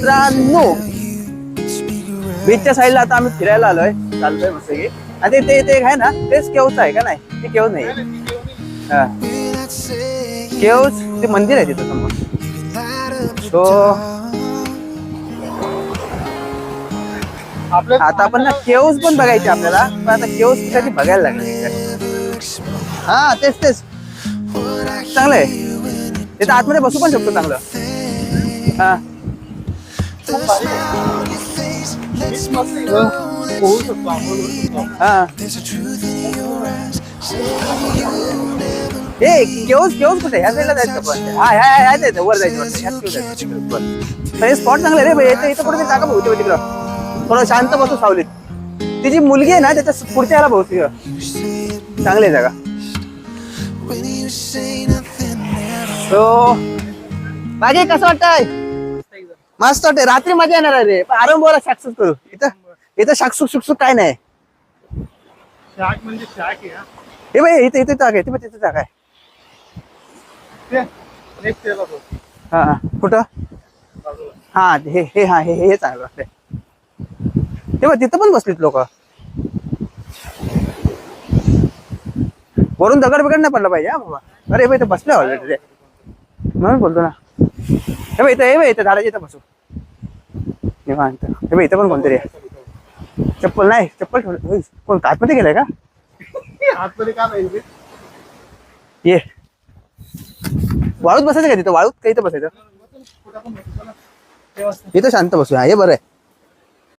मित्रांनो, बीचच्या साईडला आता आम्ही फिरायला आलोय, चालतोय मस्त की. आणि ते ते आहे ना, तेच केव्हच आहे का? नाही, ते केव्ह नाही. हा, केव्हच ते मंदिर आहे तिथं समोर. सो आता आपण ना केव्हस पण बघायचे आपल्याला, पण आता केव्हस कधी बघायला लागले. हा, तेच तेच चांगलं आहे. तिथं आतमध्ये बसू पण शकतो चांगलं. हा, हा. ए केव्हस केव्हस कुठे? ह्या साईडला जायचं पण. हा ह्या जायचं, वर जायचं. हे स्पॉट चांगलं रे भाई. इथं कुठे जागा बघू तिकडं, थोडं शांत बसू सावलीत. ती जी मुलगी आहे ना, त्याच्या पुढच्या याला बहुती चांगली आहे जागा. सो बाकी कसं वाटतंय? मस्त वाटतंय. रात्री मजा येणार आहे रे, पण आरंभला शाकसूक करू. इथं शाकसूक शुकसूक काय नाही. हे भाई इथे इथे जागा आहे, तिथे जागा आहे. हा हा, कुठं? हा हे हे हा हे हे चांगलं वाटतंय. तेव्हा तिथं पण बसलीत लोक. वरून दगड बिगड नाही पडला पाहिजे हा बाबा. अरे भाई इथं बसले ऑलरेडी, म्हणून बोलतो ना. हे भाई इथं झाडाच्या इथं बसू निवांत. हे भाई इथं पण कोणतरी आहे. चप्पल नाही, चप्पल ठेवलं कोण? आतमध्ये गेलाय का? आतमध्ये का नाही ये? वाळूत बसायचं का तिथं? वाळूत का इथं बसायचं? इथं शांत बसूया, हे बरं आहे.